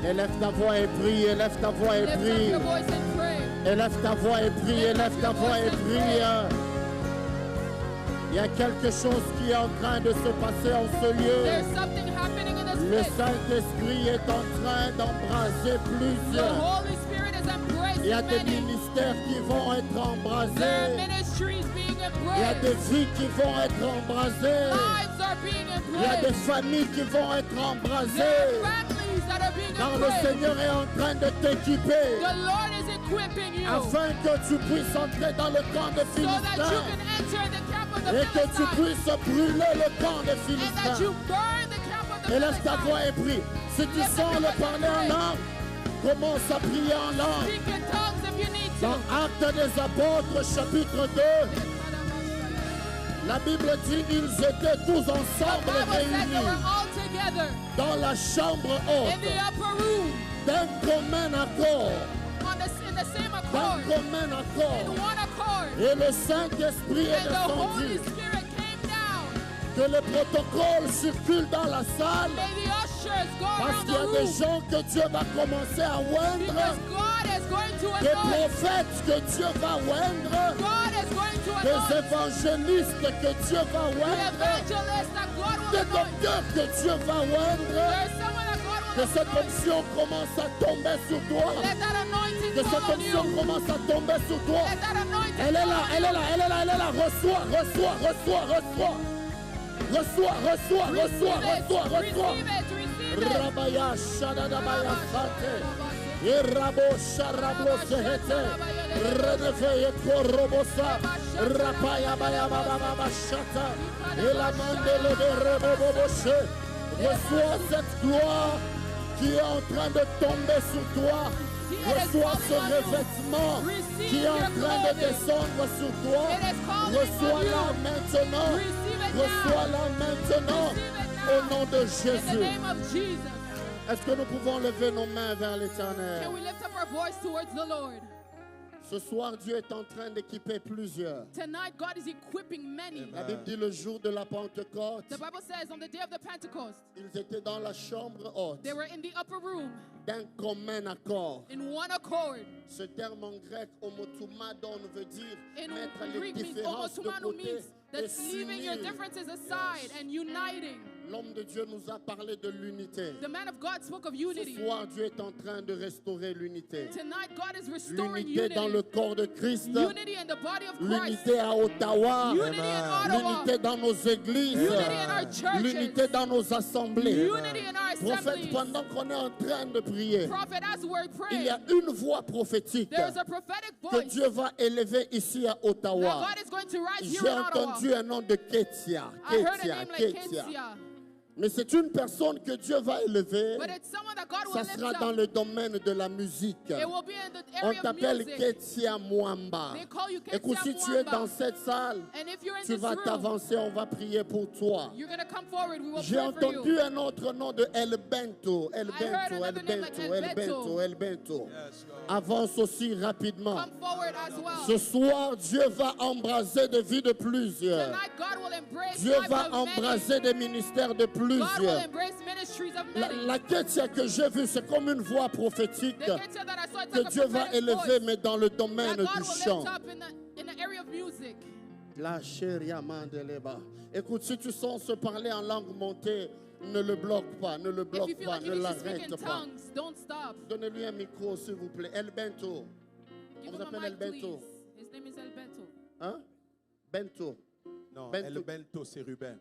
Élève ta voix et prie, élève ta voix et prie. Élève ta voix et prie, élève ta voix et prie. Il y a quelque chose qui est en train de se passer en ce lieu. Le Saint-Esprit est en train d'embraser plusieurs. Il y a des ministères qui vont être embrasés. Il y a des vies qui vont être embrasées. Il y a des familles qui vont être embrasées. Car le Seigneur est en train de t'équiper afin que tu puisses entrer dans le camp de Philistins et que tu puisses brûler le camp de Philistins. Élève ta voix et prie. Si tu sens le parler en langue, commence à prier en langue. Dans Actes des Apôtres, chapitre 2, la Bible dit qu'ils étaient tous ensemble réunis dans la chambre haute d'un commun accord. D'un commun accord. Et le Saint-Esprit est descendu. Que le protocole circule dans la salle. Parce qu'il y a des gens que Dieu va commencer à oindre. Des prophètes que Dieu va oindre. Des évangélistes que Dieu va oindre. Des docteurs que Dieu va oindre. Que cette onction commence à tomber sur toi. Que cette onction commence à tomber sur toi. Elle est là, elle est là, elle est là, elle est là. Reçois, reçois, reçois, reçois. Reçois, reçois, reçois, reçois, reçois. Rabaya Shadadabaya Sante. Irabo Sharablo Sehete. Renefeye Korobosa. Rapaya Baya Baba Shata. Et la mandele de Reboboshe. Reçois cette gloire qui est en train de tomber sur toi. Reçois ce revêtement qui est en train de descendre sur toi. Reçois-la maintenant. Reçois-la maintenant au nom de Jésus. Est-ce que nous pouvons lever nos mains vers l'Éternel? Ce soir, Dieu est en train d'équiper plusieurs. Tonight, God is equipping many. La Bible dit le jour de la Pentecôte, The Bible says on the day of the Pentecost, ils étaient dans la chambre haute they were in the upper room d'un commun accord. in one accord. Ce terme en grec, homotumadon, veut dire In mettre les Greek means différences de homotumano côté means et that's leaving your s'unir. differences aside and uniting. L'homme de Dieu nous a parlé de l'unité. The man of God spoke of Ce unity. soir, Dieu est en train de restaurer l'unité. Tonight, God is restoring L'unité dans le unity. corps de Christ. Unity in the body of Christ. L'unité à Ottawa. Unity in Ottawa. L'unité dans nos églises. Unity in our churches. L'unité dans nos assemblées. Unity in our Prophète, assemblies. pendant qu'on est en train de prier, Prophet, as we're il y a praying, une voix prophétique there is a prophetic que voice Dieu va élever ici à that Ottawa. God is going to rise here J'ai in Ottawa. entendu un nom de Ketia. I heard a Ketia, name like Ketia. Ketia. Mais c'est une personne que Dieu va élever. But it's someone that God will Ça lift sera dans up. le domaine de la musique. It will be in the On area of t'appelle music. Ketia Mwamba. They call you Ketia Écoute, si tu es Mwamba. dans cette salle, And if you're in tu this vas room, t'avancer, on va prier pour toi. you're going to come forward. We will J'ai pray for entendu you. un autre nom de El Bento. El I heard Bento, El another name like Bento, El El Bento. Bento, El Bento. Avance aussi rapidement. Come forward as well. Ce soir, Dieu va embraser des vies de plusieurs. Tonight, God will embrace Dieu lives va of many. embraser des ministères de God will plusieurs. embrace ministries of La, many. la Ketia que j'ai vue, c'est comme une voix prophétique The Ketia that I saw, it's que like a Dieu va prophetic élever, voice mais dans le that domaine God du will chant. lift up in the area of music. La chéria mandeleba. Écoute, si tu sens se parler en langue montée, ne le bloque pas, ne le If bloque you feel pas, like you ne need to speak in l'arrête pas. tongues, don't stop. Donnez-lui un micro, s'il vous plaît. El Bento. Give vous him a appelle mic, El Bento. please. His name is El Bento. Hein? Bento. Non, Bento. El Bento, c'est Ruben.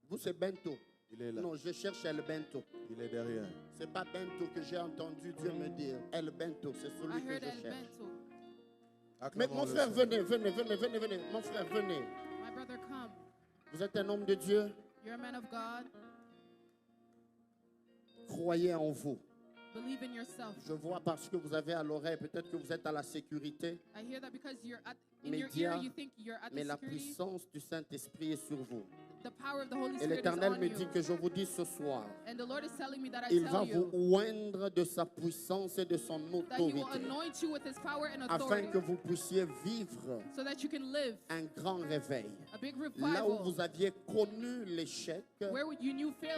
Vous, c'est Bento. Il est là. Non, je cherche El Bento. Il est derrière. C'est pas Bento que j'ai entendu Dieu me dire. El Bento, c'est I celui que heard je El cherche. Bento. Mais mon frère, venez. Mon frère, venez. My brother, come. Vous êtes un homme de Dieu. You're a man of God. Croyez en vous. Believe in yourself. Je vois parce que vous avez à l'oreille, peut-être que vous êtes à la sécurité, I hear that because you're in your ear, médias, you think you're at mais the la security. puissance du Saint-Esprit est sur vous. Et l'Éternel me dit que je vous dis ce soir, il va vous oindre de sa puissance et de son autorité, afin que vous puissiez vivre un grand réveil. Là où vous aviez connu l'échec,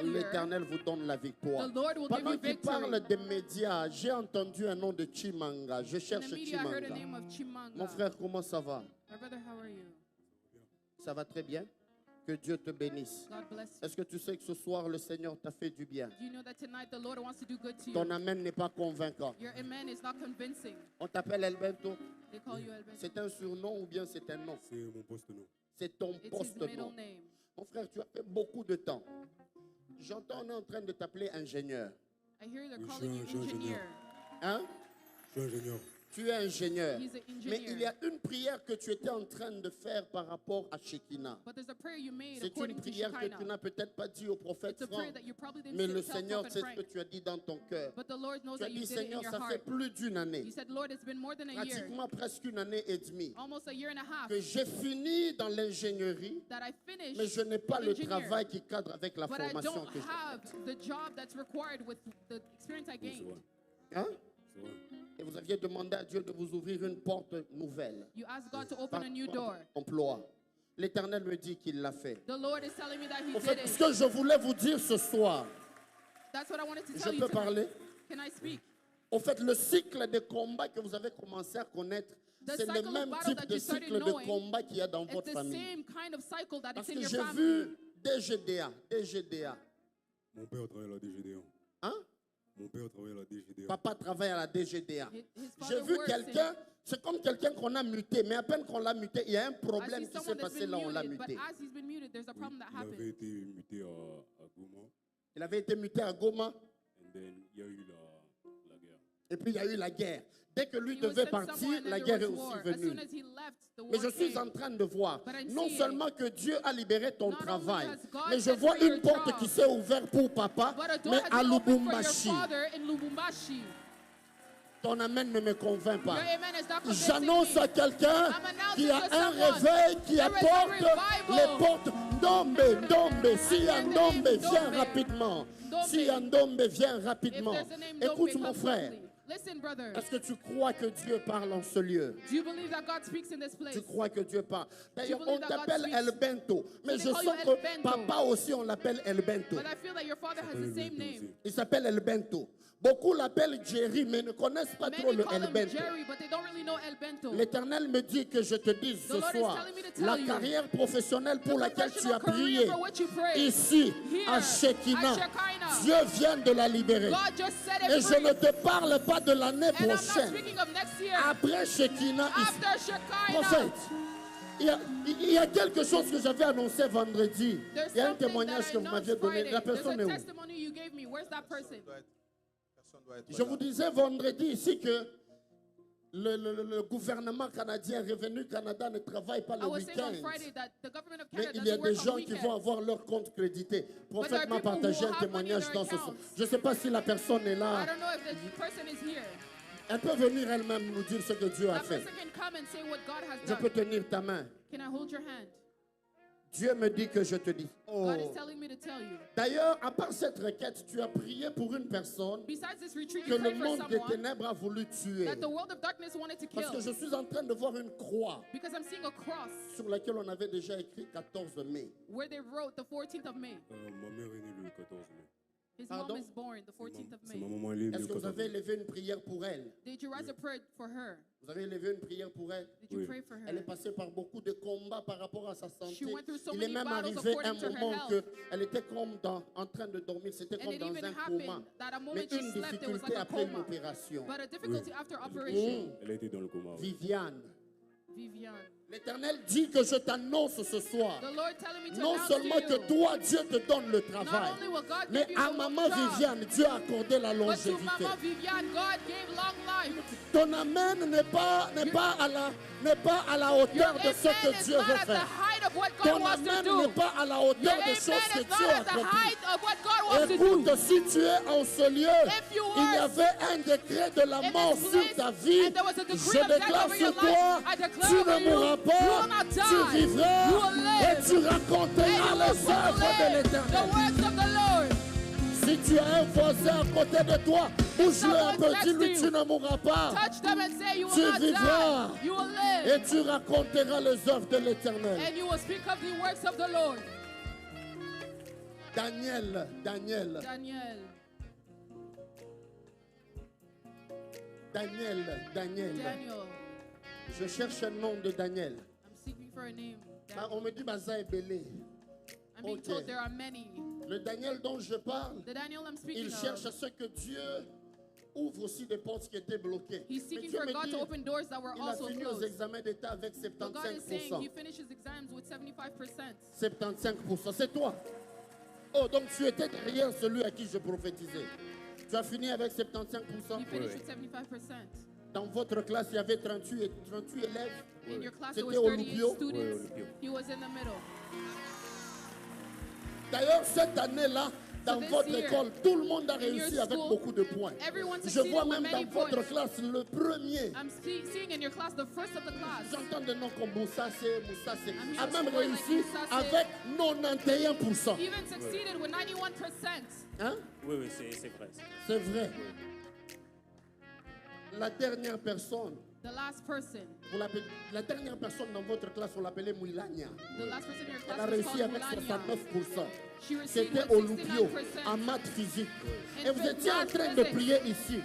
l'Éternel vous donne la victoire. Pendant qu'il parle des médias, j'ai entendu un nom de Chimanga. Je cherche Chimanga. Mon frère, comment ça va? Ça va très bien? Que Dieu te bénisse. Est-ce que tu sais que ce soir, le Seigneur t'a fait du bien? Ton amen n'est pas convaincant. On t'appelle Elbento? C'est un surnom ou bien c'est un nom? C'est mon poste-nom. C'est ton poste-nom. Mon frère, tu as fait beaucoup de temps. J'entends, on est en train de t'appeler ingénieur. Oui, je suis ingénieur. Hein? Je suis ingénieur. Tu es ingénieur. Mais il y a une prière que tu étais en train de faire par rapport à Shekinah. C'est une prière que tu n'as peut-être pas dit au prophète Franck. Mais le Seigneur sait ce que tu as dit dans ton cœur. Tu as dit, Seigneur, ça fait plus d'une année. Pratiquement presque une année et demie. Que j'ai fini dans l'ingénierie. Mais je n'ai pas le travail qui cadre avec la formation que j'ai. Hein? Et vous aviez demandé à Dieu de vous ouvrir une porte nouvelle. You asked God to open a new door. Emploi. L'Éternel me dit qu'il l'a fait. The Lord is telling me that he En fait, did it. ce que je voulais vous dire ce soir, That's what I wanted to je tell you peux tonight. parler? Can I speak? En fait, le cycle de combat que vous avez commencé à connaître, c'est le même type de cycle de combat qu'il y a dans It's votre the famille. same kind of cycle that Parce is in que your j'ai family. vu DGDA. Mon père travaille à la DGDA. Hein? Mon père travaille à la DGDA. Papa travaille à la DGDA. His J'ai father vu works quelqu'un, c'est comme quelqu'un qu'on a muté, mais à peine qu'on l'a muté, il y a un I problème see qui s'est someone that's passé been là où on l'a muted, but muté. as he's been muted, there's a problem that Il avait happened. été muté à Goma. Il avait été muté à Goma, And then, il y a eu la guerre. et puis il y a eu la guerre. Dès que lui He was devait sent partir, somewhere and la then guerre est there was aussi war. As venue. soon as he left, the Mais war je suis came. en train de voir, But I'm non seeing seulement que Dieu a libéré ton Not only travail, has God mais je set vois free une your porte job, qui s'est ouverte pour papa, but a door mais has à been opened for your Lubumbashi. father in Lubumbashi. Ton amen ne me convainc Your pas. amen is not convincing J'annonce me. à quelqu'un I'm announcing qui a to un someone, réveil qui there is a apporte revival. les portes. Ndombe, si un And Ndombe, there's a name, viens Ndombe. rapidement. Ndombe. Si un Ndombe, viens If rapidement. there's a name, Écoute Ndombe, mon come frère, quickly. Listen, brother. est-ce que tu crois que Dieu parle en ce lieu? Do you believe that God speaks in this place? Tu crois que Dieu parle. D'ailleurs, believe on that God t'appelle speaks? El Bento. Mais So je they call sens you El que Bento. papa aussi, on l'appelle El Bento. But I feel that your father has the same name. Il s'appelle El Bento. Beaucoup l'appellent Jerry, mais ne connaissent pas trop Many le call El him Bento. Jerry, but they don't really know El Bento. L'Éternel me dit que je te dise ce The Lord is soir, telling me to tell la you, carrière professionnelle pour the laquelle tu as professional career prié, for which you prayed, ici, here, à Shekinah, at Shekinah, Dieu vient de la libérer. God just set it Et je free. ne te parle pas de l'année And I'm not prochaine. speaking of next year. Après Shekinah, ici. After Shekinah, Prophète, il y a quelque chose que j'avais annoncé vendredi. there's Il y a un something témoignage that I que vous m'aviez announced donné. Friday. La There's personne a est où? testimony you gave me. Where's that person? Je vous disais vendredi ici que le gouvernement canadien, Revenu Canada, ne travaille pas I le was saying on week-end. Friday that the government of Mais Canada il y a doesn't des work gens on qui vont weekends. avoir leur compte crédité. But there Prophète are m'a people who partagé un will have money in témoignage their dans ce sens. accounts. Je ne sais pas si la personne est I là. don't know if the person is here. Elle peut venir elle-même nous dire ce que Dieu a That fait. person can come and say what God has Je peux done. tenir ta main. Can I hold your hand? Dieu me dit que je te dis. God is Oh. telling me to tell you. D'ailleurs, à part cette requête, tu as prié pour une personne Besides this retreat, que you le prayed for monde des someone ténèbres a voulu tuer. that the world of darkness wanted to Parce que je kill. suis en train de voir une croix Because I'm seeing a cross sur laquelle on avait déjà écrit 14 mai. where they wrote the 14th of May. Ma mère est née le 14 mai. His Pardon? mom is born the 14th of C'est May. ma maman elle est née Est-ce le que vous 14 avez mai. élevé une prière pour elle? Did you rise a prayer for her? Vous avez élevé une prière pour elle? Did you Oui. pray for Elle est her? passée par beaucoup de combats par rapport à sa santé. She went through so Il est many même battles arrivé un according to her moment health. qu'elle était comme en train de dormir. C'était And comme it dans even un coma. happened that a moment Mais she une slept, it was difficulté like a après une coma. opération. But a difficulty Oui. after operation. Elle a été dans le coma. oui. Viviane, Viviane. l'Éternel dit que je t'annonce ce soir. The Lord telling me to Non announce seulement to que you, toi, Dieu te donne le not travail, only will God mais give you à the maman job, Viviane, Dieu a accordé la but to longévité. Mama Viviane, God gave long life. Ton amen n'est pas à la hauteur Your de ce amen que is Dieu not veut at the faire. height Ton amen n'est pas à la hauteur des choses que Dieu a accomplies. Écoute, si tu es en ce lieu, il y avait un décret de la mort sur ta vie. Je déclare sur toi, tu ne mourras pas, tu vivras et tu raconteras les œuvres de l'Éternel. Si tu as un voisin à côté de toi, bouge-le un peu, dis-lui tu ne mourras pas. Tu vivras et tu raconteras les œuvres de l'Éternel. Daniel. Je cherche un nom de Daniel. On me dit Baza est belé. Le Daniel dont je parle, il cherche à ce que Dieu ouvre aussi des portes qui étaient bloquées. Mais Dieu me dit, il a fini aux examens d'État avec 75%. 75%, c'est toi. Oh, donc tu étais derrière celui à qui je prophétisais. Tu as fini avec 75%. Dans votre classe, il y avait 38 élèves. C'était au Lupio. D'ailleurs, cette année-là, dans votre école, tout le monde a réussi avec beaucoup de points. Je vois même dans votre classe le premier. J'entends des noms comme Moussa a même réussi avec 91%. Hein? Oui, c'est vrai. C'est vrai. La dernière personne. La dernière personne dans votre classe, on l'appelait Mouilania. Elle a réussi avec 69%. C'était au Lupio, en maths physique. Et vous étiez en train de prier ici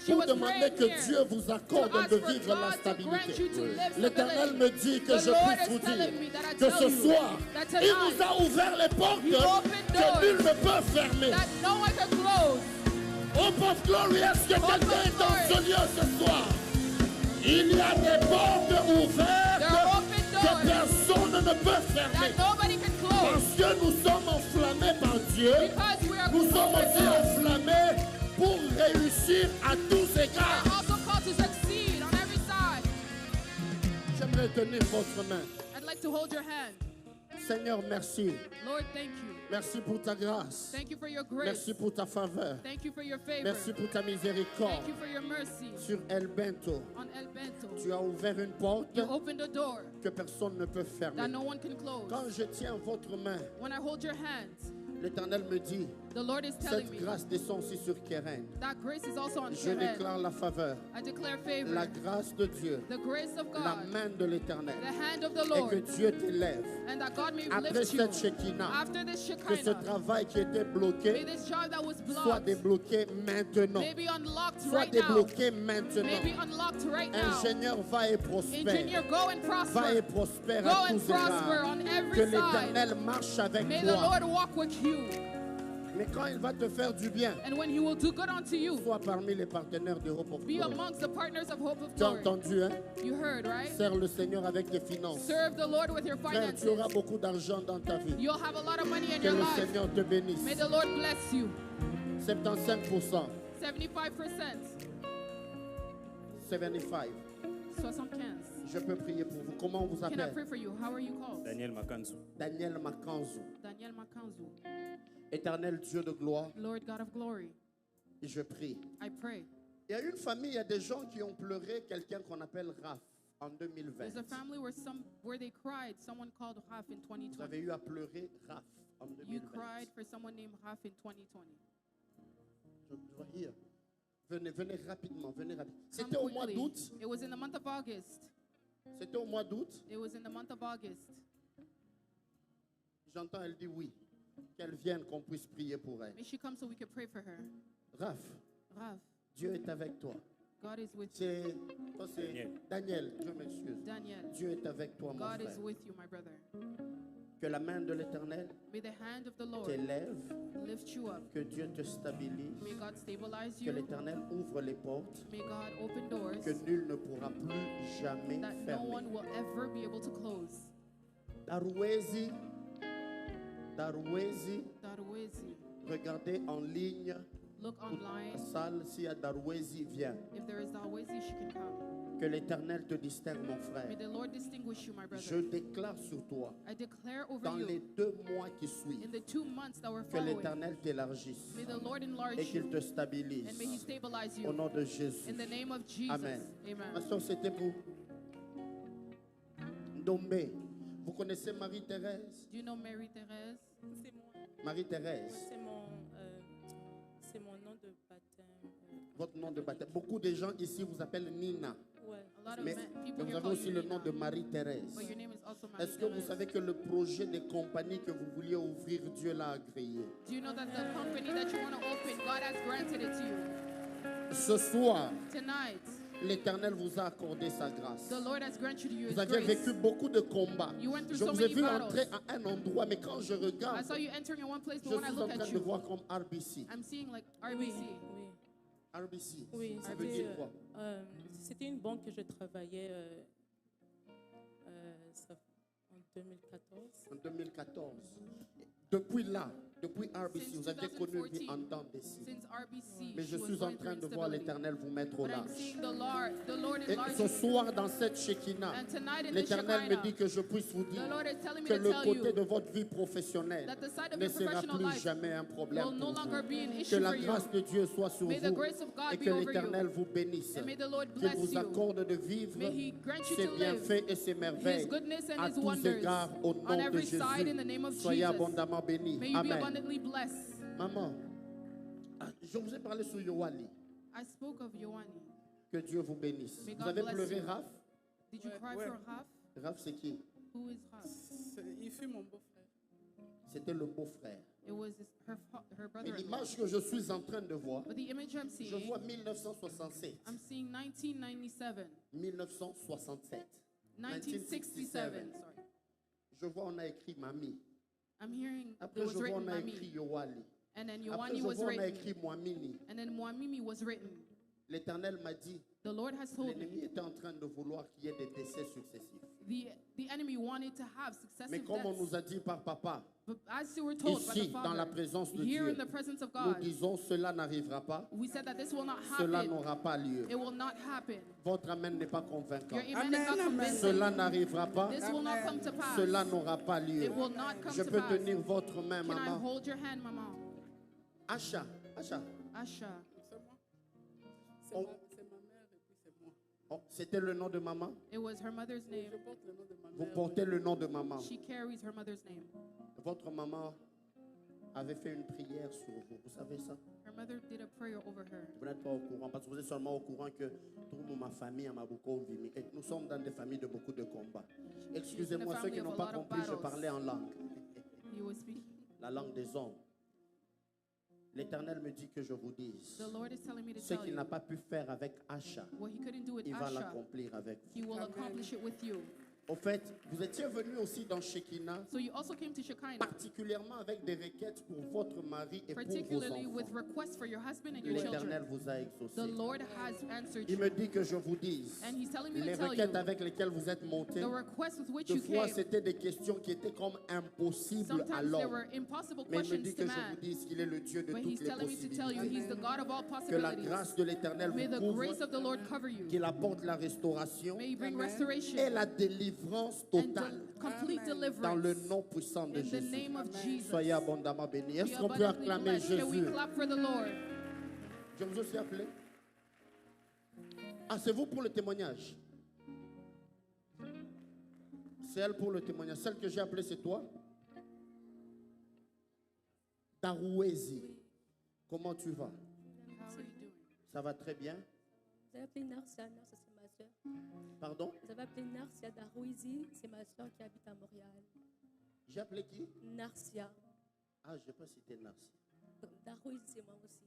pour demander que Dieu vous accorde de vivre la stabilité. L'Éternel me dit que je puisse vous dire que ce soir, il nous a ouvert les portes que nul ne peut fermer. Hope of Glory, est-ce que quelqu'un est dans ce lieu ce soir? Il y a des portes ouvertes que personne ne peut fermer. Parce que nous sommes enflammés par Dieu, nous sommes aussi enflammés pour réussir à tous égards. J'aimerais tenir votre main. Seigneur, merci. Lord, thank you. Merci pour ta grâce. Thank you for your grace. Merci pour ta faveur. Thank you for your favor. Merci pour ta miséricorde. Thank you for your mercy. Sur El Bento, On El Bento, tu as ouvert une porte you opened a door que personne ne peut fermer. that no one can close. Quand je tiens votre main, When I hold your hands, l'Éternel me dit, the Lord is telling cette me grâce descend aussi sur Keren. that grace is also on Je Keren. déclare la faveur, I declare favor, la grâce de Dieu, the grace of la God, main de l'Éternel, the hand of the et Lord, que Dieu t'élève. and that God may Après lift you. cette Shekinah, After this que ce Shekinah, travail qui était may bloqué this job that was soit blocked débloqué maintenant. may be unlocked Soit right now. débloqué maintenant. May be unlocked right now. Ingénieur, va et prospère. Engineer, go and Va et prosper. prospère Go à and tous prosper égards. on Que every side. l'Éternel marche avec May the toi. Lord walk with you. Mais quand il va te faire du bien, And when He will do good unto you, sois parmi les partenaires de Hope of be Glory. amongst the partners of Hope of Tu as Glory. entendu, hein? You heard, right? Sers le Seigneur avec tes finances. Serve the Lord with your Frère, tu finances. auras beaucoup d'argent dans ta vie. You'll have a lot of money in Que your le life. Seigneur te bénisse. May the Lord bless you. 75%. 75%. 75. 75. Je peux prier pour vous. Comment on vous Can I appelle? pray for you? How are you called? Daniel Makanzu. Daniel Makanzu. Daniel Makanzu. Éternel Dieu de gloire, Lord God of glory, je prie. I pray. Il y a une famille, il y a des gens qui ont pleuré quelqu'un qu'on appelle Raph en 2020. There's a family where they cried someone called Raf in Vous 2020. avez eu à pleurer Raph en You 2020. cried for someone named Raf in 2020. Je dois dire. Venez rapidement, venez rapidement. Come C'était au mois quickly. d'août. It was in the month of August. C'était au mois d'août. It was in the month of August. J'entends, elle dit oui. Qu'elle vienne, qu'on puisse prier pour elle. May she come so we can pray for her. Raph, Raf, Dieu est avec toi. God is with you. C'est Daniel, je m'excuse. Daniel, Dieu est avec toi, mon God frère. is with you, my brother. Que la main de l'Éternel May the hand of the Lord t'élève, lift you up. que Dieu te stabilise, May God stabilize que you. l'Éternel ouvre les portes May God open doors que nul ne pourra plus jamais that no fermer. one will ever be able to close. Darwezi, Darwezi, regardez en ligne look la online. salle, s'il y a Darwezi, viens. If there is Darwezi, she can come. Que l'Éternel te distingue, mon frère. May the Lord distinguish you, my brother. Je déclare sur toi, I declare over dans you, les 2 mois qui suivent, in the 2 months that were que following, l'Éternel t'élargisse may the Lord enlarge et qu'il you, te stabilise. and may He stabilize Au you. nom de Jésus. In the name of Jesus. Amen. Amen. Pasteur, c'était pour Ndombe. Vous connaissez Marie-Thérèse? Do you know Mary Therese? C'est moi. Marie-Thérèse, C'est mon nom de baptême. votre nom de baptême. Beaucoup de gens ici vous appellent Nina. Ouais. A lot of Mais people vous here avez call aussi you le nom Nina, de Marie-Thérèse. but your name is also Mary Est-ce que vous Therese. savez que le projet de compagnie que vous vouliez ouvrir, Dieu l'a agréé? Do you know that the company that you want to open, God has granted it to you? Ce soir, Tonight, l'Éternel vous a accordé sa grâce. the Lord has granted you His Vous avez grace. vécu beaucoup de combats. You went through Je so vous ai many vu battles. entrer à un endroit, mais quand je I regarde, saw you entering in one place, je but when I suis en look train at de you, voir comme RBC. I'm seeing like Oui, RBC. oui. RBC, Oui, ça veut dire quoi? C'était une banque que je travaillais en 2014. En 2014. Depuis là, depuis RBC, Since vous avez connu une vie 2014, en dents d'ici. Since RBC, Mais je she was suis en going train through de voir instability. l'Éternel vous mettre au But I'm large. seeing the Lord Et enlarge ce you. soir, dans cette Shekinah, And tonight in the l'Éternel me Shekinah, dit que je puisse vous dire the Lord is telling me que to le tell côté you de votre vie professionnelle that the side of ne your sera professional plus life jamais un problème will no pour longer vous. be an Que issue la for you. grâce de Dieu soit sur May the vous grace of God et be que over l'Éternel you. vous bénisse. And may the Lord Qu'il bless vous you. accorde de vivre May He grant you ses to live bienfaits et ses merveilles His goodness and à His tous wonders égards au nom on de every side in the Jésus. name of Soyez Jesus. abondamment bénis. May you be Amen. abundantly blessed. Maman, je vous ai parlé sur Yoali. I spoke of Yohani. Que Dieu vous bénisse. May Vous God avez bless pleuré you. Raph? Did you cry ouais. for Haf? Raph, c'est qui? Who is Haf? Il fut mon beau-frère. C'était le beau-frère. It was her Mais brother-in-law. l'image que je suis en train de voir, But the image I'm je seeing, vois 1967. I'm seeing 1997. 1967. 1967, sorry. Je vois, on a écrit Mamie. I'm hearing Après, it je was vois, written on a by écrit me. Yoali. And then Après, Yohani je was vois, on a written. écrit Moamini. And then Muamimi was written. L'Éternel m'a dit, The Lord has told l'ennemi me était en train de vouloir qu'il y ait des décès successifs. the enemy wanted to have Mais successive comme on deaths. nous a dit par papa, But as you were told by the ici, dans la Father, présence de here Dieu, in the presence of nous God, disons, cela n'arrivera pas, we said that this will not cela happen. n'aura pas lieu. It will not happen. Votre amen n'est pas convaincant. Your amen is not Amen, amen. convincing. Cela n'arrivera pas, This will not come to pass. cela n'aura pas lieu. It will not come Je to peux pass. tenir votre main, Can I maman. hold your hand, Mama? Asha, Asha. Asha. C'est moi. Oh. C'est ma mère et puis c'est moi. Oh, c'était le nom de maman. It was her mother's Je name. porte le nom de ma Vous mère. portez le nom de maman. She carries her mother's name. Votre maman avait fait une prière sur vous. Vous savez ça? Her mother did a prayer over her. Vous n'êtes pas au courant parce que vous êtes seulement au courant que tout ma famille a beaucoup vécu. Et nous sommes dans des familles de beaucoup de combats. Excusez-moi, ceux qui n'ont pas compris, je parlais en langue. You will speak. La langue des hommes. L'Éternel me dit que je vous dise. The Lord is telling me to Ce tell qu'il you n'a pas pu faire avec Asha, what he couldn't do with il va Asha, l'accomplir avec he vous. will accomplish it with you. Au fait, vous étiez venu aussi dans Shekinah, So you also came to Shekinah, particulièrement avec des requêtes pour votre mari et pour vos particularly with enfants. requests for your husband and your L'Éternel children. vous a exaucé. The Lord has answered Il you. me dit que je vous dise, And he's telling me les to tell requêtes you, avec lesquelles vous êtes montés, the requests with which des you fois came, c'était des questions qui étaient comme impossibles à sometimes there l'homme. were impossible Mais il me questions dit to que je man. vous dise qu'il est le Dieu de But toutes he's les telling me to tell you, possibilités. he's the God of all Que la possibilities. grâce de l'Éternel May vous the couvre, grace of the Lord cover you. qu'il apporte la restauration May he bring Amen. restoration et la délivrance and totale complete Amen. dans le deliverance nom puissant de in the Jésus. name of Jesus. Soyez abondamment bénis. Be Est-ce qu'on peut abundantly acclamer blessed. Can we Jésus? clap for the Lord? Je vous ai aussi appelé. Ah, c'est vous pour le témoignage. C'est elle pour le témoignage. Celle que j'ai appelée, c'est toi? Darouezi. Comment tu vas? How are you doing? Ça va très bien. Vous avez appelé Narcia, Narcia c'est ma soeur. Pardon? Vous avez appelé Narcia Darouizi, c'est ma soeur qui habite à Montréal. J'ai appelé qui? Narcia. Ah, je n'ai pas cité Narcy. Darouizi, c'est moi aussi.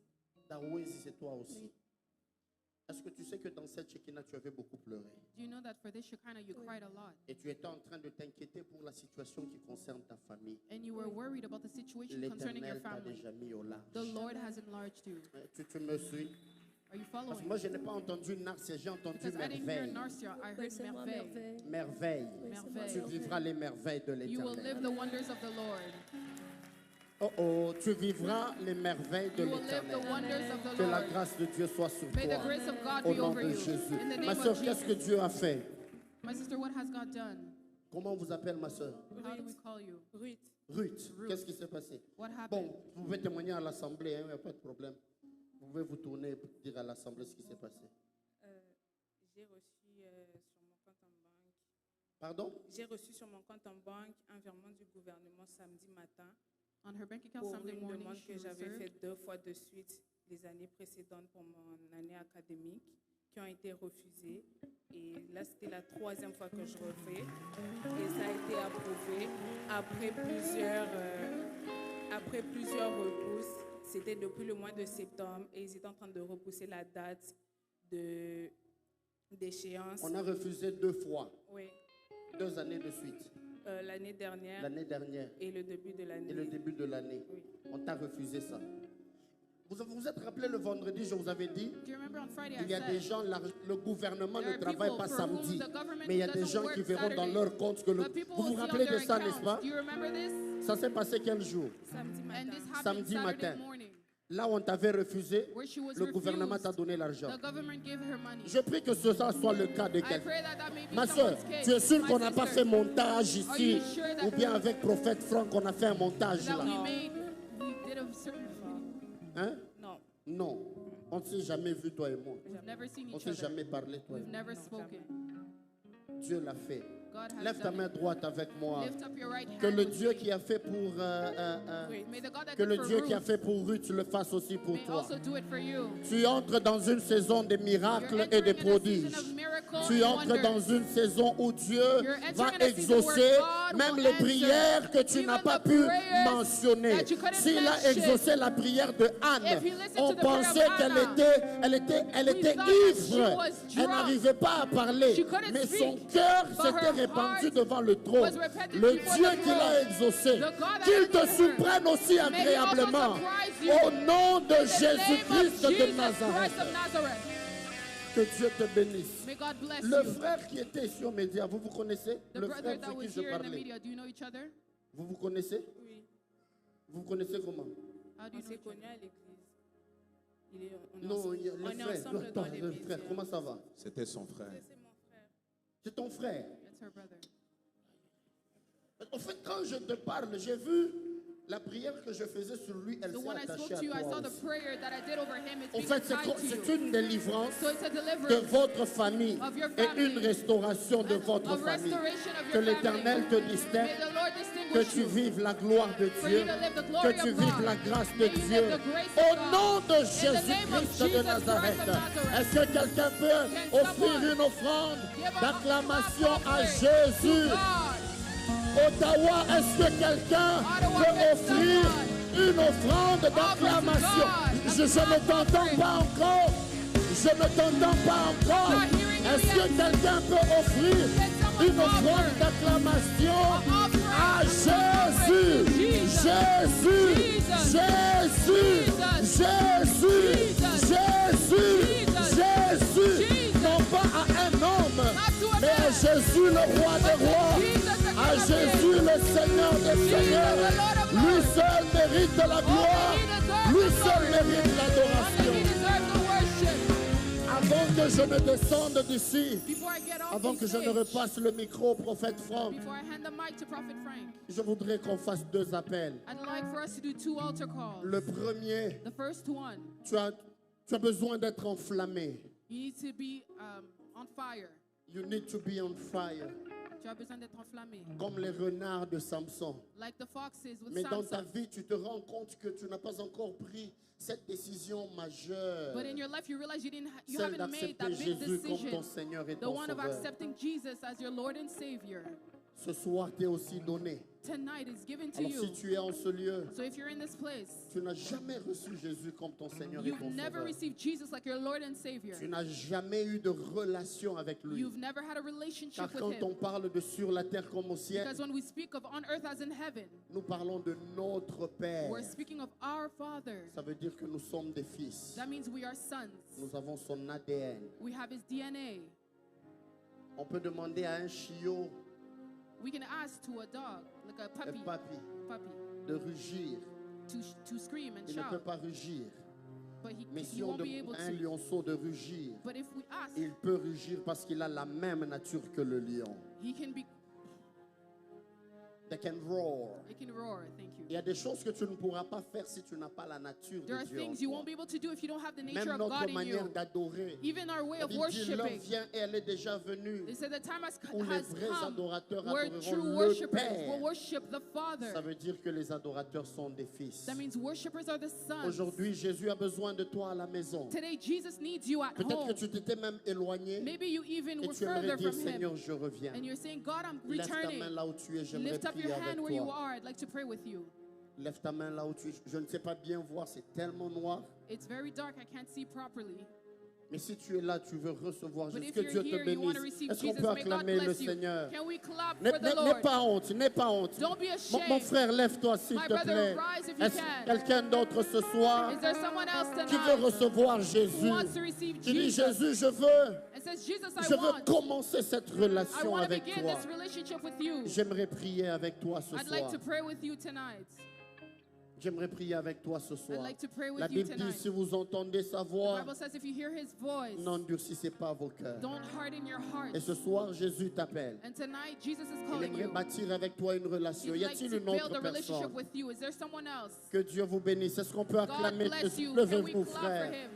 Darouezi, c'est toi aussi. Oui. Est-ce que tu sais que dans cette Shekinah, tu avais beaucoup pleuré? Do you know that for this Shekinah you cried a lot? Et tu étais en train de t'inquiéter pour la situation qui concerne ta famille. And you were worried about the situation concerning your L'Éternel t'a family. déjà mis au large. The Lord has enlarged you. Tu me suis? Are you Parce que following? moi, je n'ai pas entendu Narcia, j'ai entendu Because I didn't hear merveille. Narcia, I Oui, heard c'est moi, merveille. merveille. Merveille. Oui, c'est moi, Merveille. Tu merveille. vivras les merveilles de You will live l'Éternel. the wonders of the Lord. Oh oh, tu vivras les merveilles de l'Éternel. Que la grâce de Dieu soit sur toi. Au nom de Jésus. Ma soeur, qu'est-ce que Dieu a fait? My sister, what has God done? Comment on vous appelle, ma soeur? How do we call you? Ruth. Ruth. Qu'est-ce qui s'est passé? What happened? Bon, vous pouvez témoigner à l'Assemblée, il n'y a pas de problème. Vous pouvez vous tourner et dire à l'Assemblée ce qui s'est passé. J'ai reçu sur mon compte en banque. Pardon? J'ai reçu sur mon compte en banque un virement du gouvernement samedi matin On her bank account pour Sunday une morning, demande she que j'avais reserved faite 2 fois de suite les années précédentes pour mon année académique qui ont été refusées. Et là, c'était la 3e fois que je refais. Et ça a été approuvé après plusieurs repousses. C'était depuis le mois de septembre et ils étaient en train de repousser la date d'échéance. On a refusé 2 fois. Oui. 2 années de suite. L'année dernière. L'année dernière. Et le début de l'année. Et le début de l'année. Oui. On t'a refusé ça. Vous vous êtes rappelé le vendredi, je vous avais dit, Do you remember on Friday il y a I des said, gens, le gouvernement there ne are travaille people pas for whom samedi, the government mais il y a des doesn't gens work qui verront dans Saturday. leur compte que But people vous vous will see on rappelez de their ça, n'est-ce accounts. pas? Do you remember this? Ça s'est passé quel jour? Samedi And matin. this happened Samedi Saturday matin. morning. Là où on t'avait refusé, Where she was le gouvernement t'a refused, donné l'argent. the government gave her money. Je prie que ce soit le cas de I quelqu'un. pray that may be Ma soeur, someone's case. tu es sûr My qu'on n'a pas sister, fait montage Are ici? you sure that Ou bien avec Prophète Franck, on a fait un montage that là? we did a certain Hein? Non. Non. On ne s'est jamais vu, toi et moi. We've never seen On ne each s'est other. jamais parlé, toi et We've moi. never spoken. Dieu l'a fait. God has Lève ta done main it. droite avec moi. Lift up your right hand Que le with Dieu me. qui a fait pour May the God that que did le for Dieu qui a Ruth fait pour Ruth le fasse aussi pour may toi. also do it for you. Tu entres dans une saison de You're miracles et de entering in a season prodiges. of miracles Tu and entres dans wonders. une saison où Dieu You're va entering in a season exaucer where God même will les answer. prières que tu Even n'as pas the pu prayers mentionner. that you couldn't S'il a mention. exaucé la prière de Anne, If he listened on to the prayer of pensait qu'elle Hannah, était thought that she ivre. was Elle drunk. n'arrivait pas à parler. She couldn't Mais speak. son cœur But s'était her répandu heart devant le trône. was repentant Le before Dieu the qui l'a throne. exaucé, The God that qu'il te answered her. surprenne aussi May he also agréablement. surprise you. Au nom de In the name of Jésus-Christ de Jesus Nazareth. Christ of Nazareth. Que Dieu te bénisse. May God bless Le you. frère qui était sur Média, vous vous connaissez? The Le brother frère that sur was qui je here in the parlais. media, do you know each other? Vous vous connaissez? Oui. Vous vous connaissez comment? How do On you know s'est each connus other? à l'église. On est Non, ensemble, il y a on le est frère. ensemble dans les Le médias. frère, comment ça va? C'était son frère. C'est mon frère. C'est ton frère. It's her brother. En fait, quand je te parle, j'ai vu la prière que je faisais sur lui, elle The s'est one I spoke attachée à to you, I toi saw the aussi. prayer that I did over him. It's En being fait, tied to c'est you. une délivrance So it's a de deliverance votre famille of your et family. une restauration de votre of famille. restoration of Que your l'Éternel te family. May distingue, the Lord que distinguish tu you. vives la gloire de For Dieu, you to live the que glory tu of vives God. la grâce de May you Dieu. live the grace of Au God. nom de In the name of Jésus-Christ de Jesus Nazareth, Christ of Nazareth. est-ce que quelqu'un peut Can offrir someone une offrande give a d'acclamation à offering Jésus? to God? Ottawa, est-ce que quelqu'un Ottawa, peut can offrir une offrande d'acclamation? Je ne t'entends pas encore. Je ne t'entends pas encore. Est-ce que quelqu'un peut offrir une offrande d'acclamation à Jésus? Jésus, Jésus, Jésus, Jésus, Jésus. Non pas à un homme, mais à Jésus le roi des rois. À Jésus le Seigneur des seigneurs. Lui seul mérite la gloire. Lui seul mérite l'adoration. Only he deserves the worship. Avant que je ne descende d'ici, Before I get off avant the que je ne stage, repasse le micro au prophète Franck, before I hand the mic to Prophet Frank, je voudrais qu'on fasse 2 appels. I'd like for us to do 2 altar calls. Le premier, The first one, tu as besoin d'être enflammé. you need to be on fire. You need to be on fire. Tu as besoin d'être enflammé. Comme les renards de Samson. Like the foxes with Mais dans ta Samson. vie, tu te rends compte que tu n'as pas encore pris cette décision majeure. But in your life, you realize you Celle haven't made d'accepter that big Jésus comme ton decision. Seigneur et The ton one of Sauveur. accepting Jesus as your Lord and Savior. Ce soir, t'es aussi donné. Tonight is given to Alors you. si tu es en ce lieu, So if you're in this place, tu n'as jamais reçu Jésus comme ton Seigneur et you've ton never Sauveur. received Jesus like your Lord and Savior. Tu n'as jamais eu de relation avec lui. You've never had a relationship Car with quand on Him. parle de sur la terre comme au ciel, Because when we speak of on earth as in heaven, nous parlons de notre Père. we're speaking of our Father. Ça veut dire que nous sommes des fils. That means we are sons. Nous avons son ADN. We have His DNA. On peut demander à un chiot, We can ask to a dog, like a un puppy, papy, puppy, de rugir. to scream and Il ne peut shout. pas rugir. But Mais he si on won't be demande able à un to. lionceau de rugir, But if we ask, il peut rugir parce qu'il a la même nature que le lion. he can be. They can roar. It can roar. Thank you. Il y a des choses que tu ne pourras pas faire si tu n'as pas la nature There de are Dieu en things you toi. won't be able to do if you don't have the nature Même of God notre in manière you. d'adorer. Even our way La of Bible dit, l'heure worshiping. vient et elle est déjà venue They said the time où les has vrais come adorateurs where adoreront true le worshipers Père. will worship the Father. Ça veut dire que les adorateurs sont des fils. That means worshipers are the sons. Aujourd'hui, Jésus a besoin de toi à la maison. Today, Jesus needs you at Peut-être que home. tu t'étais même éloigné Maybe you even et were tu aimerais further dire, from Him. Seigneur, je reviens. And you're saying, God, I'm Lève ta returning. main là où tu es, j'aimerais Lift up prier your avec hand where you toi. are. I'd like to pray with you. Lève ta main là où tu es. Je ne sais pas bien voir, c'est tellement noir. It's very dark. I can't see properly. Mais si tu es là, tu veux recevoir, But juste if que you're Dieu te here, you want to bénisse. receive Est-ce qu'on Jesus. peut May God acclamer le bless you. Seigneur? Can we clap N'aie for the n'aie Lord? pas honte, n'aie pas honte. Don't be Mon ashamed. frère, lève-toi s'il My te brother, plaît. rise if you Est-ce can. quelqu'un d'autre ce soir Is there someone else qui veut tonight recevoir who Jésus? wants to receive Qui dit, Jesus? Jésus, je veux And says, Jesus, Je I veux want. commencer cette I relation want to avec begin toi. this relationship with you. J'aimerais prier avec toi ce I'd like soir. to pray with you tonight. J'aimerais prier avec toi ce I'd soir. like to pray with La you Bible dit, tonight. si vous entendez sa The voix, Bible says if you hear His voice, n'endurcissez pas vos cœurs. don't harden your heart. Et ce soir, Jésus t'appelle. And tonight, Jesus is Il calling aimerait you. bâtir avec toi une relation. He'd Y like a-t-il to une build autre a relationship personne? with you. Is there someone else? Que Dieu vous bénisse. Est-ce qu'on peut God acclamer? bless you. Can we Levez-vous, clap frère. for Him?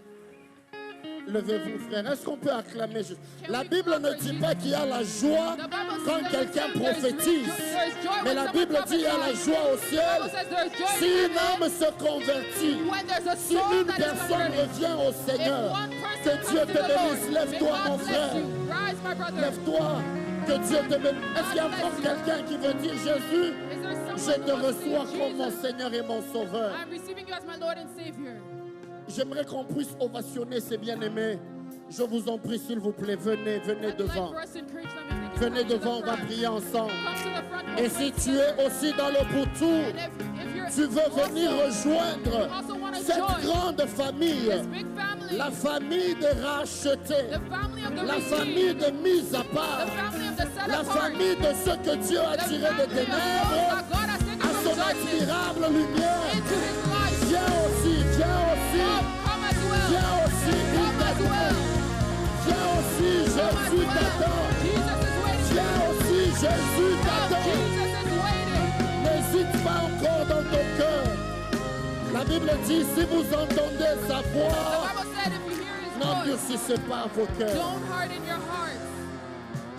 Levez-vous, frère. Est-ce qu'on peut acclamer Jésus? Can La we Bible clap ne for dit Jesus? pas qu'il y a la joie The Bible quand says quelqu'un there's prophétise. joy Mais when la someone Bible dit qu'il y a la prophesies. joie au The ciel. Bible says there's joy Si in une heaven âme se convertit, when there's a si soul une that is personne converted. revient au Seigneur, If one que person Dieu comes te to the Lord, bénisse. may Lève-toi, God mon bless frère. you. Rise, my brother. Lève-toi. Que Dieu te bénisse. Est-ce qu'il y a God encore bless you. quelqu'un qui veut dire Jésus, Is there je someone te who wants to say, reçois comme mon Jesus, Seigneur et mon Sauveur? I'm receiving you as my Lord and Savior. J'aimerais qu'on puisse ovationner ces bien-aimés. Je vous en prie, s'il vous plaît, venez, venez I'd like devant. for us to encourage them if they can Venez come to the devant, on va front. prier ensemble. Come to the front. Et we'll si pray tu es together. aussi dans le pourtour, And if you're tu veux venir rejoindre you also want to cette join grande famille, this big family, la famille des rachetés, the family of the la redeemed, famille des mis à the part, family of the set la apart, famille de ceux que Dieu a the tirés des family of those ténèbres that God has taken à from son darkness admirable lumière. into His light. Viens aussi, viens aussi, Come as well. viens aussi, il Come as t'attend. well. Viens aussi, Come as Jésus well. t'attend. Jesus is waiting. Viens aussi, Jésus Come, t'attend. Jesus is waiting. N'hésite pas encore dans ton cœur. La Bible dit, si vous entendez sa The voix, Bible said if you hear His voice, n'endurcissez pas vos cœurs. don't harden your hearts.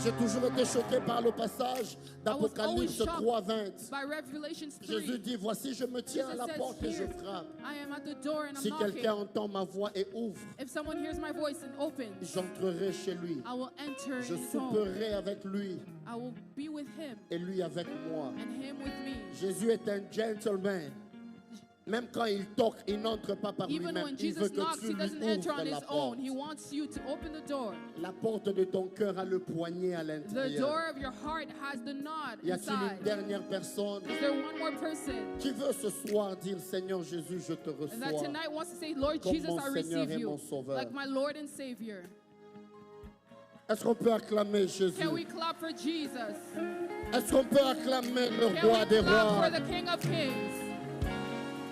J'ai toujours été choqué par le passage always d'Apocalypse shocked 3:20. By Revelations 3. Jésus dit, voici, je me tiens à la Jesus porte et says, je "Here, frappe. I am at the door and I'm Si knocking. quelqu'un entend ma voix et ouvre, If someone hears my voice and opens, j'entrerai chez lui. I will enter Je in his home. souperai avec lui I will be with him et lui avec moi. and him with me. Jésus est un gentleman. Même quand il toque, il n'entre pas par Even lui-même. when Il veut Jesus que knocks, tu he lui doesn't enter on ouvres la his porte. own. He wants you to open the door. La porte de ton cœur a le poignet à The l'intérieur. door of your heart has the knot Y a-t-il une inside. dernière personne Is there one more person qui veut ce soir dire, Seigneur Jésus, je te that reçois tonight wants to say, Lord comme Jesus, mon I Seigneur receive et you mon Sauveur? like my Lord and Savior? Est-ce qu'on peut acclamer Jésus? Can we clap for Jesus? Est-ce qu'on peut acclamer le Can roi we des clap rois? for the King of Kings?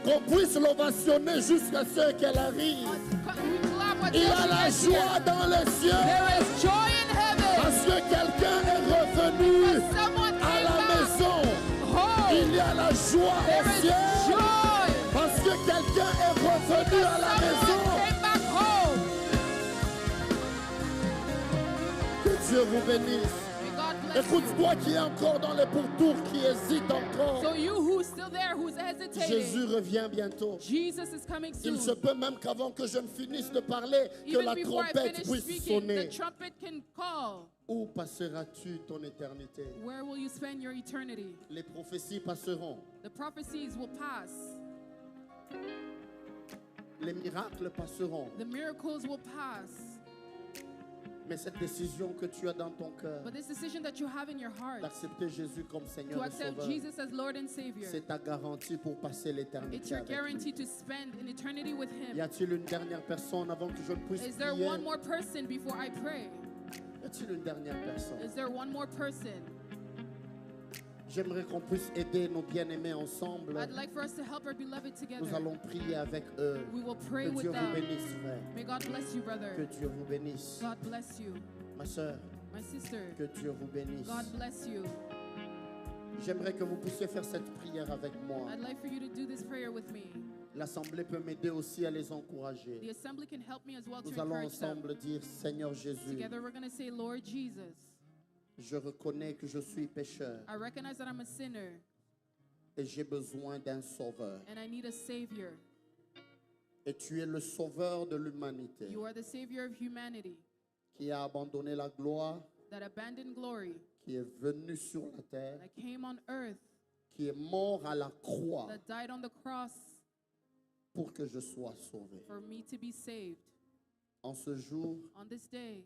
Qu'on puisse l'ovationner jusqu'à ce qu'elle arrive. We clap with Il this a la right joie here. dans les cieux There is joy in heaven. parce que quelqu'un est revenu Someone à came la back maison. home. Il y a la joie There au is ciel joy. parce que quelqu'un est revenu à la Someone maison. came back home. Que Dieu vous bénisse. May God bless Écoute, you. toi qui es encore dans les pourtours, qui hésite encore, So you who's still there, who's hesitating, Jésus revient bientôt. Jesus is coming Il se soon. peut même qu'avant que je ne finisse de parler, que Even la before I trompette finish puisse speaking, the sonner. trumpet can call. Où passeras-tu ton éternité? Where will you spend your eternity? Les prophéties passeront, The prophecies will pass. les miracles passeront, The miracles will pass. mais cette décision que tu as dans ton cœur, But this decision that you have in your heart d'accepter Jésus comme Seigneur to et accept Sauveur, Jesus as Lord and Savior, c'est ta garantie pour passer it's l'éternité your avec lui. guarantee to spend an eternity with Y Him. a-t-il une dernière personne avant que je ne puisse Is there prier? one more person before I pray? Y a-t-il une dernière personne? Is there one more person? J'aimerais qu'on puisse aider nos bien-aimés ensemble. I'd like for us to help our beloved together. Nous allons prier avec eux. We will pray Que with Dieu vous them. bénisse, frère. May God bless you, brother. Que Dieu vous bénisse. God bless you. Ma soeur, My sister, que Dieu vous bénisse. God bless you. J'aimerais que vous puissiez faire cette prière avec moi. I'd like for you to do this prayer with me. L'Assemblée peut m'aider aussi à les encourager. The assembly can help me as well to Nous allons encourage them. ensemble dire, Seigneur Jésus, Together we're going to say, Lord Jesus, je reconnais que je suis pécheur I recognize that I'm a sinner et j'ai besoin d'un sauveur. and I need a savior. Et tu es le sauveur de l'humanité You are the savior of humanity qui a abandonné la gloire, that abandoned glory, qui est venu sur la terre, that came on earth, qui est mort à la croix that died on the cross pour que je sois sauvé. for me to be saved. En ce jour, On this day,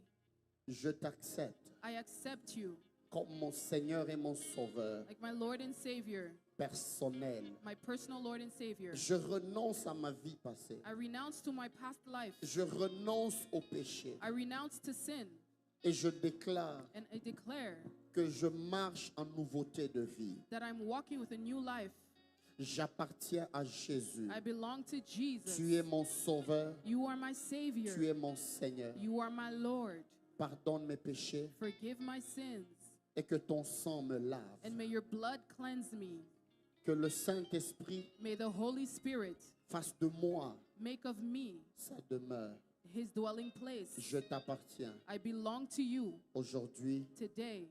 je t'accepte I accept you comme mon Seigneur et mon Sauveur like my Lord and Savior, personnel. my personal Lord and Savior. Je renonce à ma vie passée. I renounce to my past life. Je renonce au péché. I renounce to sin, Et je déclare and I declare que je marche en nouveauté de vie. that I'm walking with a new life. J'appartiens à Jésus. I belong to Jesus. Tu es mon Sauveur. You are my Savior. Tu es mon Seigneur. You are my Lord. Pardonne mes péchés Forgive my sins, et que ton sang me lave. and may your blood cleanse me. Que le Saint-Esprit May the Holy Spirit fasse de moi make of me sa demeure. his dwelling place. Je t'appartiens I belong to you aujourd'hui today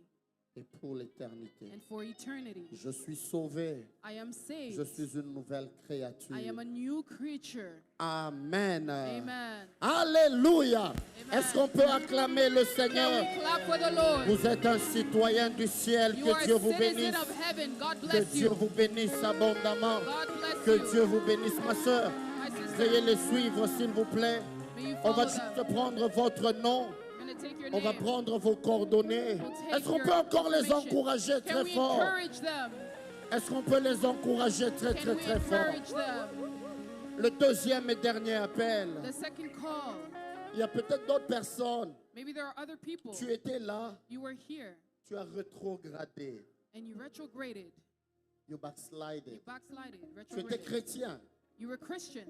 et pour l'éternité. and for eternity. Je suis sauvé. I am saved. Je suis une nouvelle créature. I am a new creature. Amen. Amen. Alléluia. Est-ce qu'on peut acclamer le Can Seigneur? we clap for the Lord? Vous êtes un citoyen du ciel. You Que are Dieu a vous citizen bénisse. of heaven. God Que bless Dieu you. vous bénisse abondamment. God bless Que you. Dieu vous bénisse, ma soeur. My sister, Veuillez les suivre, s'il vous plaît. may you On follow va juste them. prendre votre nom. I'm going to take your On va name. prendre vos coordonnées. We'll take Est-ce qu'on your peut encore les information. encourager Can très we fort? encourage them? Est-ce qu'on peut les encourager très Can très we très fort? encourage them? Le deuxième et dernier appel. The second call. Il y a peut-être d'autres personnes. Maybe there are other people. Tu étais là, You were here tu as rétrogradé. and you retrograded. You backslided. You backslided. Tu étais Retrograded. chrétien. You were Christian.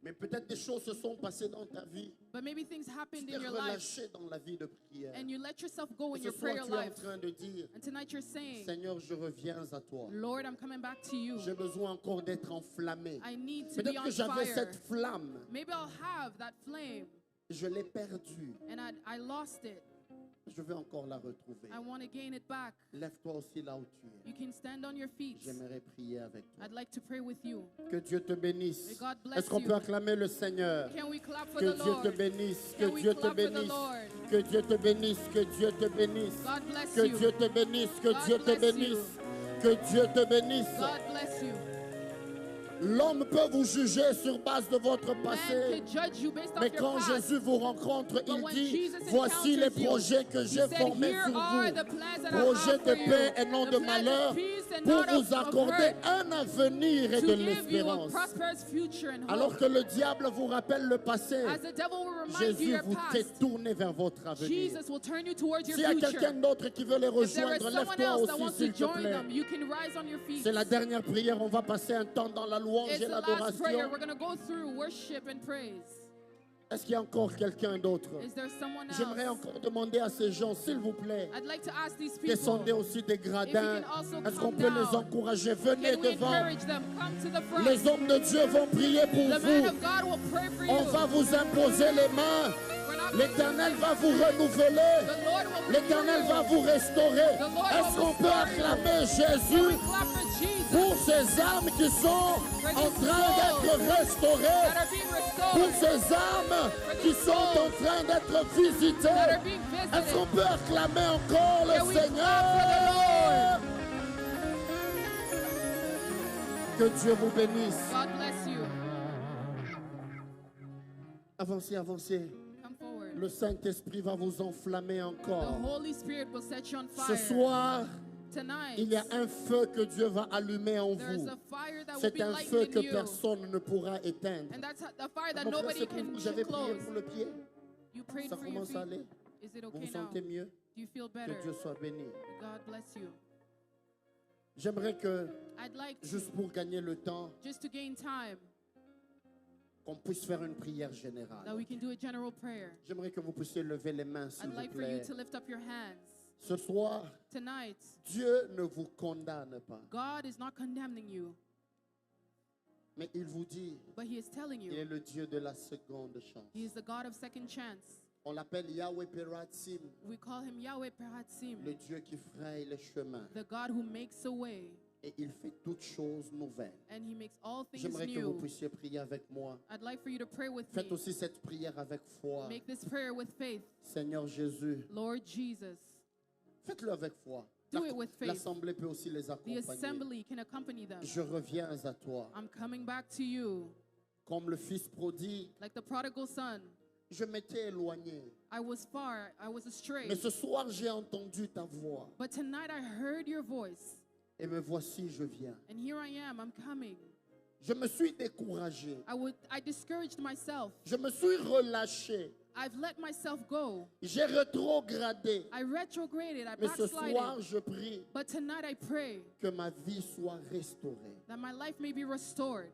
Mais peut-être des choses se sont passées dans ta vie. But maybe things Tu happened t'es in your life relâché dans la vie de prière. and you let yourself go in Ce your soir, prayer tu es en life. train de dire, And tonight you're saying, Seigneur, je reviens à toi. Lord, I'm coming back to you. J'ai besoin encore d'être enflammé. I need to be Peut-être que on j'avais fire. cette flamme. Maybe I'll have that flame Je l'ai perdue. and I lost it. Je vais encore la retrouver. I want to gain it back. Lève-toi aussi là où tu es. You can stand on your feet. J'aimerais prier avec toi. I'd like to pray with you. Que Dieu te bénisse. May God bless Est-ce qu'on you. peut acclamer le Seigneur? Can we clap for Que the Dieu Lord? te bénisse. Que Can we Dieu te clap for the bénisse. Lord? Que Dieu te bénisse. Que Dieu te bénisse. God bless Que you. Dieu te bénisse. Que God Dieu te bless you. bénisse. Que Dieu te bénisse. God bless you. L'homme peut vous juger sur base de votre Man passé. could judge you based Mais off your quand past. Jésus vous rencontre, But il when dit, Jesus voici les encounters you, projets que he j'ai said, formés here sur are vous. the plans that I Projets have de for paix you. et non The de plans of malheur, peace and pour not vous of accorder hurt, un avenir et to de give you a l'espérance. prosperous future and Alors hope. que le diable vous rappelle le passé, As the devil will remind you Jésus your vous past, détourne vers votre avenir. Jesus will turn you towards your S'il y a future. quelqu'un d'autre qui veut les If there is rejoindre, someone lève-toi else that aussi wants to s'il te join plaît. them, you can rise on your feet. C'est la dernière prière, on va passer un temps dans la louange It's et the last prayer. l'adoration. We're going to go through worship and praise. Est-ce qu'il y a encore quelqu'un d'autre? Is there someone J'aimerais else? encore demander à ces gens, s'il vous plaît, I'd like to ask these people, descendez aussi des gradins. can also Est-ce qu'on come peut les down? encourager? Venez can we devant. encourage them? Come to the front. Les hommes de Dieu vont prier pour The man vous. of God will pray for you. On va vous imposer les mains. We're not- L'Éternel va vous renouveler. The Lord will L'Éternel va vous restaurer. Est-ce qu'on peut acclamer Jésus clap for Jesus pour ces âmes qui sont en train d'être restaurées? that are being Pour restored, ces âmes qui sont en train d'être that visitées? are being Est-ce qu'on visited. peut acclamer encore Can le we clap Seigneur? Que Dieu vous bénisse. God bless you. Avancez, avancez. Come forward. Le Saint-Esprit va vous enflammer The encore. Holy Spirit will set you on Ce fire. soir, Tonight, il y a un feu que Dieu va allumer en there is vous. a fire that will C'est be un lighted feu in que you. personne ne pourra éteindre. And that's a fire that Donc là, nobody c'est pour can vous. Vous avez prié close. pour le pied. You prayed Ça for your commence à feet. aller. Is it Vous okay vous now? sentez mieux? Do you feel Que better? Dieu soit béni. God bless you. J'aimerais que, I'd like juste pour gagner le temps, just to gain time, qu'on puisse faire une prière générale. that we can do a general prayer. J'aimerais que vous puissiez lever les mains, s'il I'd vous like for you plaît. to lift up your hands. Ce soir, Tonight, Dieu ne vous condamne pas, God is not condemning you, mais il vous dit, but He is telling il est you le Dieu de la seconde chance. He is the God of second chance. On l'appelle Yahweh Peratim, We call Him Yahweh Peratzim, le Dieu qui fraye les chemins. the God who makes a way, Et il fait toutes choses nouvelles. and He makes all things J'aimerais que vous new. puissiez prier avec moi. I'd like for you to pray with Faites me. aussi cette prière avec foi. Make this prayer with faith. Seigneur Jésus, Lord Jesus, faites-le avec foi. Do it with faith. L'Assemblée peut aussi les the accompagner. assembly can accompany them. Je reviens à toi. I'm coming back to you. Comme le fils prodigue, Like the prodigal son, je m'étais éloigné. I was far, I was astray. Mais ce soir, j'ai entendu ta voix. But tonight I heard your voice, Et me voici, je viens. and here I am, I'm coming. Je me suis découragé. I discouraged myself. Je me suis relâché. I've let myself go. J'ai rétrogradé. I retrograded, I Mais ce soir, backslided. je prie But tonight I pray que ma vie soit restaurée. that my life may be restored.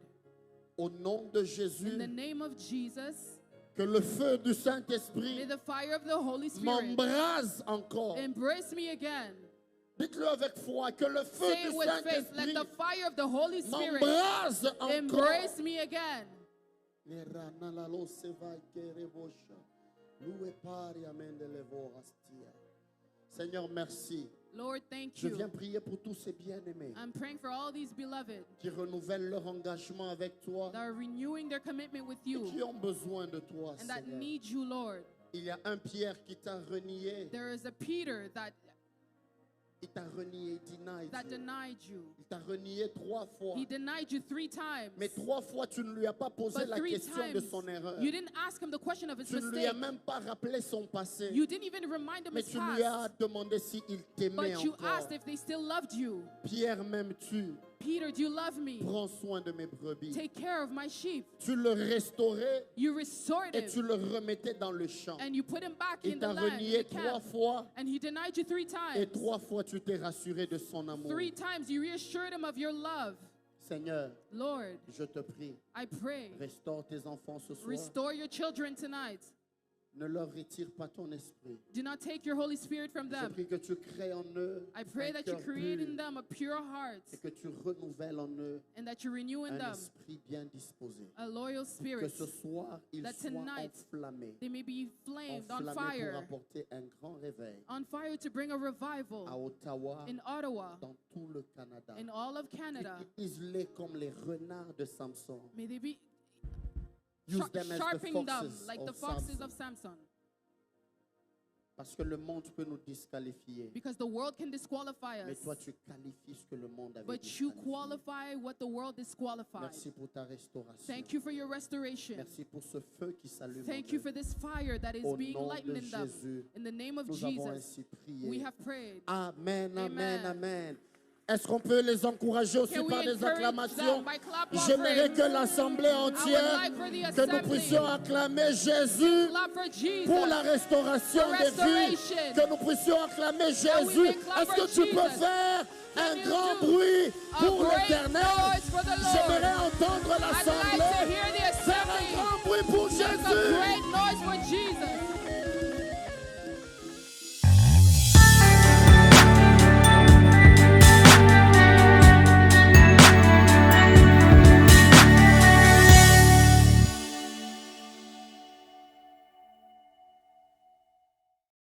Au nom de In Jésus, the name of Jesus, que le feu du may Saint-Esprit the fire of the Holy Spirit m'embrase encore. embrace me again. Dites-le avec foi, que le feu Say du it with faith. Let Saint-Esprit the fire of the Holy Spirit m'embrase encore. embrace me again. Seigneur, merci. Lord, thank Je viens you. prier pour tous ces bien-aimés I'm praying for all these beloved qui renouvellent leur engagement avec toi that are renewing their commitment with et you qui ont besoin de toi, and that Seigneur. need you, Lord. Il y a un Pierre qui t'a renié. There is a Peter that Il t'a renié, that denied you. Il t'a renié 3 fois. He denied you 3 times. Mais 3 fois, tu ne lui as pas posé But la 3 question de times, son erreur. you didn't ask him the question of his Tu ne lui as mistake. même pas rappelé son passé. You didn't even remind him Mais his tu lui as past. demandé s'il t'aimait But you encore. asked if they still loved you. Pierre, m'aimes-tu? Peter, do you love me? Prends soin de mes brebis. Take care of my sheep. Tu le restaurais You restored et tu him le remettais dans le champ. and you put him back Il in the t'a land, in renié the 3 camp. fois And he denied you 3 et times. 3 fois tu t'es rassuré de son amour. 3 times you reassured him of your love. Seigneur, Lord, je te prie, I pray, restaure tes enfants ce soir. restore your children tonight. Ne leur retire pas ton esprit. Do not take your Holy Spirit from Je them. prie que tu crées en eux I pray un that you cœur create in pur them a pure heart et que tu renouvelles en eux and that you renew in un them esprit bien disposé. a loyal Que spirit. ce soir, ils That soient tonight enflammés. They may be flamed on Enflammés pour fire. apporter un grand réveil On fire to bring a à revival Ottawa, in Ottawa, dans tout le Canada. in all of Canada. Utilise-les comme les renards de Samson. May they be Use them as the sharpening them foxes like the of foxes Samson. of Samson. Parce que le monde peut nous disqualifier. Because the world can disqualify Mais us. toi, tu qualifies ce que le monde avait But you disqualifié. qualify what the world disqualifies. Merci pour ta restauration. Thank you for your restoration. Merci pour ce feu qui s'allume. Thank en you eux. for this fire that is Au being nom lightened de in them. Jésus, In the name of nous avons Jesus, ainsi prié. we have prayed. Amen, amen, Amen. amen. Est-ce qu'on peut les encourager aussi Can we par des encourage acclamations? them by clap J'aimerais offerings? que l'assemblée entière, like for the que nous assembly puissions acclamer Jésus Clap for Jesus. pour la restauration For des vies, restoration. que nous puissions acclamer we Jésus. can clap Est-ce que for tu peux Jesus? faire un you grand do bruit a pour great l'Éternel? noise for the Lord? J'aimerais entendre I'd like to l'assemblée hear the faire un assembly grand bruit pour make a Jésus. great noise for Jesus.